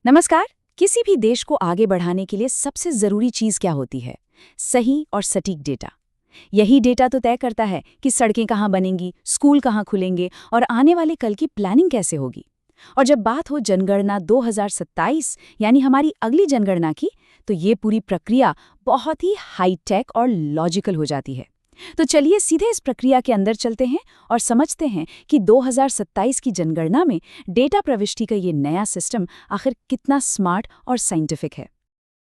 नमस्कार। किसी भी देश को आगे बढ़ाने के लिए सबसे जरूरी चीज क्या होती है? सही और सटीक डेटा। यही डेटा तो तय करता है कि सड़कें कहाँ बनेंगी, स्कूल कहाँ खुलेंगे और आने वाले कल की प्लानिंग कैसे होगी। और जब बात हो जनगणना 2027 यानी हमारी अगली जनगणना की, तो ये पूरी प्रक्रिया बहुत ही हाईटेक और लॉजिकल हो जाती है। तो चलिए सीधे इस प्रक्रिया के अंदर चलते हैं और समझते हैं कि 2027 की जनगणना में डेटा प्रविष्टि का ये नया सिस्टम आखिर कितना स्मार्ट और साइंटिफिक है।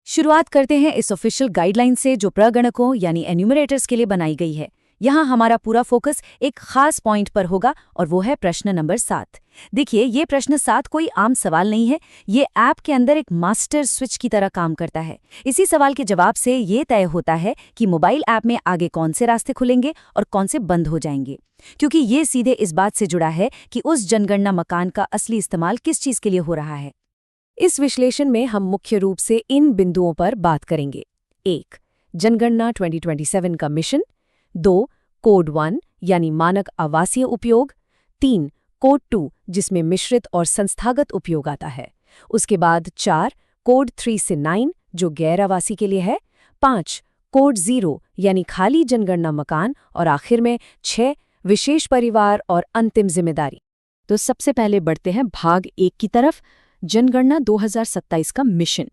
शुरुआत करते हैं इस ऑफिशियल गाइडलाइन से जो प्रगणकों यानी एन्यूमरेटर्स के लिए बनाई गई है। यहाँ हमारा पूरा फोकस एक खास पॉइंट पर होगा और वो है प्रश्न नंबर 7। देखिए, ये प्रश्न 7 कोई आम सवाल नहीं है, ये ऐप के अंदर एक मास्टर स्विच की तरह काम करता है। इसी सवाल के जवाब से ये तय होता है कि मोबाइल ऐप में आगे कौन से रास्ते खुलेंगे और कौन से बंद हो जाएंगे, क्योंकि ये सीधे इस बात से जुड़ा है कि उस जनगणना मकान का असली इस्तेमाल किस चीज के लिए हो रहा है। इस विश्लेषण में हम मुख्य रूप से इन बिंदुओं पर बात करेंगे। 1. जनगणना 2027 का मिशन। 2. कोड 1 यानी मानक आवासीय उपयोग। 3. कोड 2 जिसमें मिश्रित और संस्थागत उपयोग आता है। उसके बाद 4. कोड 3 से 9 जो गैर आवासी के लिए है। 5. कोड 0 यानी खाली जनगणना मकान और आखिर में 6. विशेष परिवार और अंतिम जिम्मेदारी। तो सबसे पहले बढ़ते हैं भाग 1 की तरफ, जनगणना 2027 का मिशन।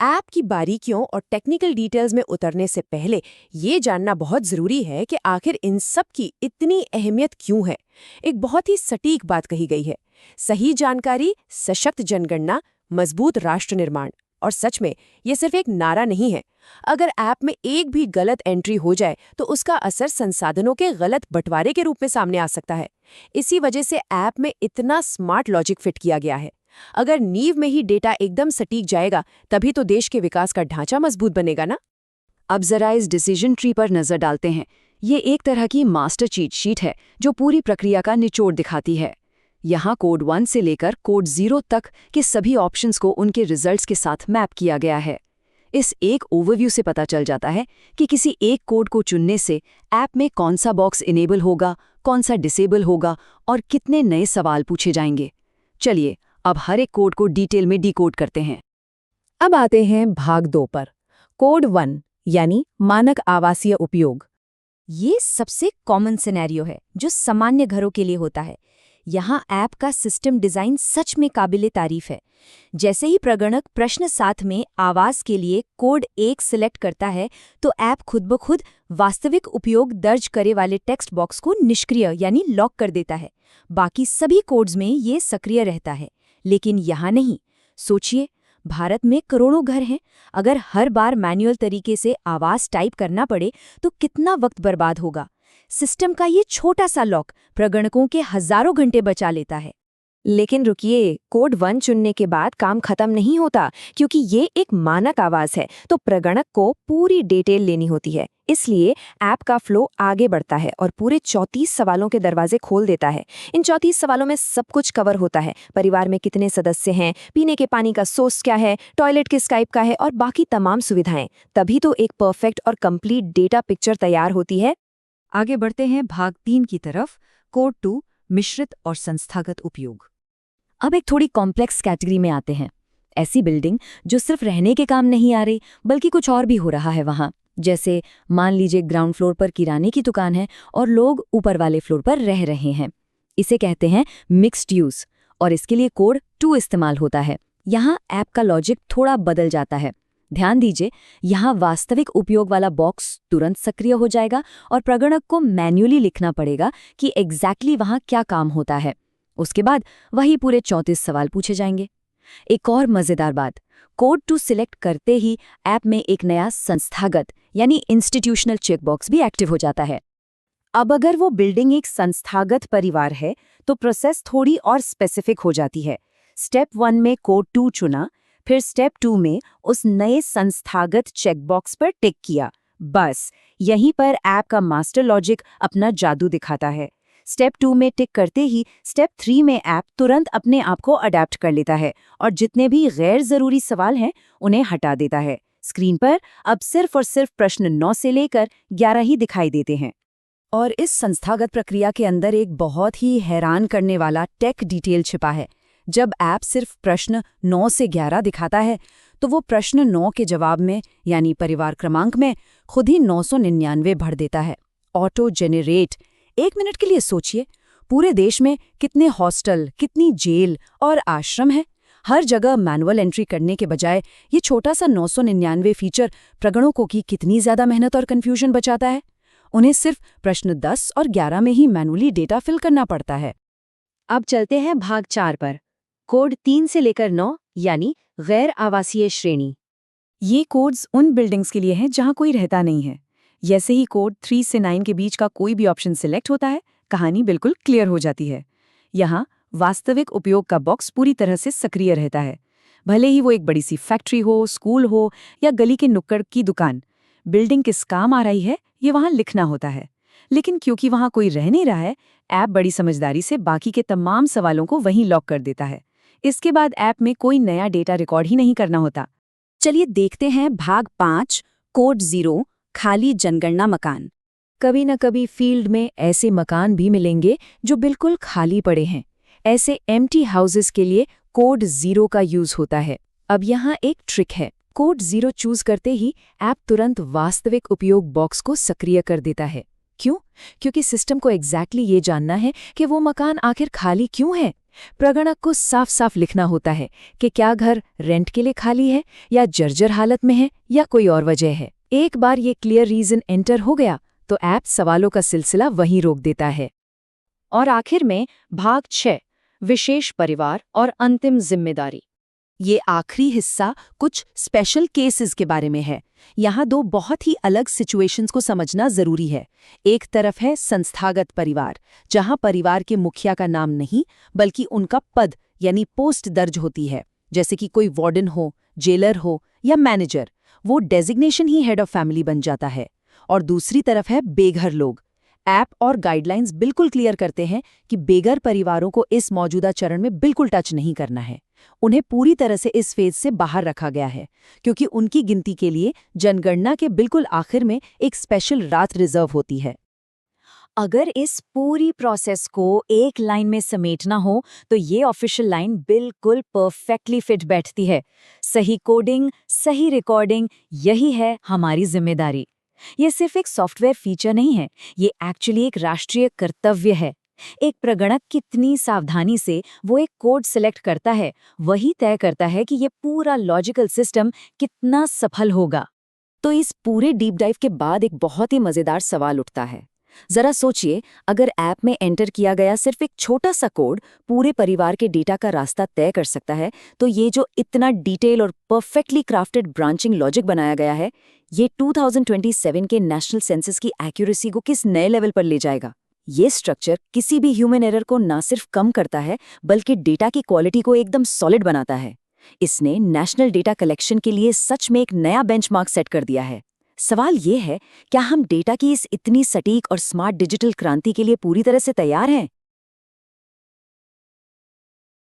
ऐप की बारीकियों और टेक्निकल डिटेल्स में उतरने से पहले ये जानना बहुत जरूरी है कि आखिर इन सब की इतनी अहमियत क्यों है। एक बहुत ही सटीक बात कही गई है, सही जानकारी, सशक्त जनगणना, मजबूत राष्ट्र निर्माण। और सच में ये सिर्फ एक नारा नहीं है। अगर ऐप में एक भी गलत एंट्री हो जाए तो उसका असर संसाधनों के गलत बंटवारे के रूप में सामने आ सकता है। इसी वजह से ऐप में इतना स्मार्ट लॉजिक फिट किया गया है। अगर नींव में ही डेटा एकदम सटीक जाएगा, तभी तो देश के विकास का ढांचा मजबूत बनेगा ना। अब जरा इस डिसीजन ट्री पर नजर डालते हैं। ये एक तरह की मास्टर चीट शीट है जो पूरी प्रक्रिया का निचोड़ दिखाती है। यहाँ कोड 1 से लेकर कोड 0 तक के सभी ऑप्शंस को उनके रिजल्ट्स के साथ मैप किया गया है। इस एक ओवरव्यू से पता चल जाता है कि किसी एक कोड को चुनने से ऐप में कौन सा बॉक्स इनेबल होगा, कौन सा डिसेबल होगा और कितने नए सवाल पूछे जाएंगे। चलिए अब हर एक कोड को डिटेल में डिकोड करते हैं। अब आते हैं भाग 2 पर, कोड 1 यानी मानक आवासीय उपयोग। ये सबसे कॉमन सिनेरियो है जो सामान्य घरों के लिए होता है। यहाँ ऐप का सिस्टम डिज़ाइन सच में काबिले तारीफ है। जैसे ही प्रगणक प्रश्न 7 में आवास के लिए कोड 1 सिलेक्ट करता है तो ऐप खुद ब खुद वास्तविक उपयोग दर्ज करे वाले टेक्स्ट बॉक्स को निष्क्रिय यानी लॉक कर देता है। बाकी सभी कोड्स में ये सक्रिय रहता है, लेकिन यहाँ नहीं। सोचिए, भारत में करोड़ों घर हैं। अगर हर बार मैन्युअल तरीके से आवास टाइप करना पड़े तो कितना वक्त बर्बाद होगा। सिस्टम का ये छोटा सा लॉक प्रगणकों के हजारों घंटे बचा लेता है। लेकिन रुकिए, कोड 1 चुनने के बाद काम खत्म नहीं होता, क्योंकि ये एक मानक आवास है तो प्रगणक को पूरी डिटेल लेनी होती है। इसलिए ऐप का फ्लो आगे बढ़ता है और पूरे 34 सवालों के दरवाजे खोल देता है। इन 34 सवालों में सब कुछ कवर होता है। परिवार में कितने सदस्य हैं, पीने के पानी का सोर्स क्या है, टॉयलेट किस टाइप का है और बाकी तमाम सुविधाएं। तभी तो एक परफेक्ट और कंप्लीट डेटा पिक्चर तैयार होती है। आगे बढ़ते हैं भाग 3 की तरफ, कोड 2 मिश्रित और संस्थागत उपयोग। अब एक थोड़ी कॉम्प्लेक्स कैटेगरी में आते हैं। ऐसी बिल्डिंग जो सिर्फ रहने के काम नहीं आ रही बल्कि कुछ और भी हो रहा है वहाँ। जैसे मान लीजिए ग्राउंड फ्लोर पर किराने की दुकान है और लोग ऊपर वाले फ्लोर पर रह रहे हैं। इसे कहते हैं मिक्स्ड यूज और इसके लिए कोड 2 इस्तेमाल होता है। यहाँ ऐप का लॉजिक थोड़ा बदल जाता है। ध्यान दीजिए, यहाँ वास्तविक उपयोग वाला बॉक्स तुरंत सक्रिय हो जाएगा और प्रगणक को मैन्युअली लिखना पड़ेगा कि एग्जैक्टली वहाँ क्या काम होता है। उसके बाद वही पूरे 34 सवाल पूछे जाएंगे। एक और मजेदार बात, कोड 2 सिलेक्ट करते ही ऐप में एक नया संस्थागत यानी इंस्टीट्यूशनल चेकबॉक्स भी एक्टिव हो जाता है। अब अगर वो बिल्डिंग एक संस्थागत परिवार है तो प्रोसेस थोड़ी और स्पेसिफिक हो जाती है। स्टेप 1 में कोड 2 चुना, फिर स्टेप 2 में उस नए संस्थागत चेकबॉक्स पर टिक किया। बस यहीं पर ऐप का मास्टर लॉजिक अपना जादू दिखाता है। स्टेप 2 में टिक करते ही स्टेप 3 में ऐप तुरंत अपने आप को अडेप्ट कर लेता है और जितने भी गैर जरूरी सवाल हैं उन्हें हटा देता है। स्क्रीन पर अब सिर्फ और सिर्फ प्रश्न 9 से लेकर 11 ही दिखाई देते हैं। और इस संस्थागत प्रक्रिया के अंदर एक बहुत ही हैरान करने वाला टेक डिटेल छिपा है। जब ऐप सिर्फ प्रश्न 9 से 11 दिखाता है तो वो प्रश्न 9 के जवाब में यानी परिवार क्रमांक में खुद ही 999 भर देता है। Auto generate. 1 मिनट के लिए सोचिए, पूरे देश में कितने हॉस्टल, कितनी जेल और आश्रम हैं। हर जगह मैनुअल एंट्री करने के बजाय ये छोटा सा 999 फीचर प्रगणकों की कितनी ज्यादा मेहनत और कन्फ्यूजन बचाता है। उन्हें सिर्फ प्रश्न 10 और 11 में ही मैनुअली डेटा फिल करना पड़ता है। अब चलते हैं भाग 4 पर। कोड 3 से लेकर 9 यानी गैर आवासीय श्रेणी। ये कोड्स उन बिल्डिंग्स के लिए हैं जहां कोई रहता नहीं है। जैसे ही कोड 3 से 9 के बीच का कोई भी ऑप्शन सिलेक्ट होता है, कहानी बिल्कुल क्लियर हो जाती है। यहाँ वास्तविक उपयोग का बॉक्स पूरी तरह से सक्रिय रहता है। भले ही वो एक बड़ी सी फैक्ट्री हो, स्कूल हो या गली के नुक्कड़ की दुकान, बिल्डिंग किस काम आ रही है ये वहाँ लिखना होता है। लेकिन क्योंकि वहाँ कोई रह नहीं रहा है, ऐप बड़ी समझदारी से बाकी के तमाम सवालों को वहीं लॉक कर देता है। इसके बाद ऐप में कोई नया डेटा रिकॉर्ड ही नहीं करना होता। चलिए देखते हैं भाग 5, कोड 0, खाली जनगणना मकान। कभी न कभी फील्ड में ऐसे मकान भी मिलेंगे जो बिल्कुल खाली पड़े हैं। ऐसे एम्प्टी हाउसेस के लिए कोड 0 का यूज होता है। अब यहाँ एक ट्रिक है। कोड 0 चूज करते ही ऐप तुरंत वास्तविक उपयोग बॉक्स को सक्रिय कर देता है। क्यों? क्योंकि सिस्टम को एग्जैक्टली ये जानना है कि वो मकान आखिर खाली क्यों है। प्रगणक को साफ साफ लिखना होता है कि क्या घर रेंट के लिए खाली है या जर्जर हालत में है या कोई और वजह है। एक बार ये क्लियर रीजन एंटर हो गया तो ऐप सवालों का सिलसिला वहीं रोक देता है। और आखिर में भाग 6, विशेष परिवार और अंतिम जिम्मेदारी। ये आखिरी हिस्सा कुछ स्पेशल केसेस के बारे में है। यहाँ 2 बहुत ही अलग सिचुएशंस को समझना जरूरी है। एक तरफ है संस्थागत परिवार, जहाँ परिवार के मुखिया का नाम नहीं बल्कि उनका पद यानी पोस्ट दर्ज होती है। जैसे कि कोई वार्डन हो, जेलर हो या मैनेजर, वो designation he head of family बन जाता है। और दूसरी तरफ है बेघर लोग। ऐप और गाइडलाइंस बिल्कुल क्लियर करते हैं कि बेघर परिवारों को इस मौजूदा चरण में बिल्कुल टच नहीं करना है। उन्हें पूरी तरह से इस फेज से बाहर रखा गया है, क्योंकि उनकी गिनती के लिए जनगणना के बिल्कुल आखिर में एक स्पेशल रात रिजर्व होती है। अगर इस पूरी प्रोसेस को एक लाइन में समेटना हो तो ये ऑफिशियल लाइन बिल्कुल परफेक्टली फिट बैठती है। सही कोडिंग, सही रिकॉर्डिंग, यही है हमारी जिम्मेदारी। ये सिर्फ एक सॉफ्टवेयर फीचर नहीं है, ये एक्चुअली एक राष्ट्रीय कर्तव्य है। एक प्रगणक कितनी सावधानी से वो एक कोड सिलेक्ट करता है, वही तय करता है कि ये पूरा लॉजिकल सिस्टम कितना सफल होगा। तो इस पूरे डीप डाइव के बाद एक बहुत ही मजेदार सवाल उठता है। जरा सोचिए, अगर ऐप में एंटर किया गया सिर्फ एक छोटा सा कोड पूरे परिवार के डेटा का रास्ता तय कर सकता है, तो ये जो इतना डिटेल और परफेक्टली क्राफ्टेड ब्रांचिंग लॉजिक बनाया गया है, ये 2027 के नेशनल सेंसस की एक्यूरेसी को किस नए लेवल पर ले जाएगा। ये स्ट्रक्चर किसी भी ह्यूमन एरर को ना सिर्फ कम करता है बल्कि डेटा की क्वालिटी को एकदम सॉलिड बनाता है। इसने नेशनल डेटा कलेक्शन के लिए सच में एक नया बेंचमार्क सेट कर दिया है। सवाल ये है, क्या हम डेटा की इस इतनी सटीक और स्मार्ट डिजिटल क्रांति के लिए पूरी तरह से तैयार हैं?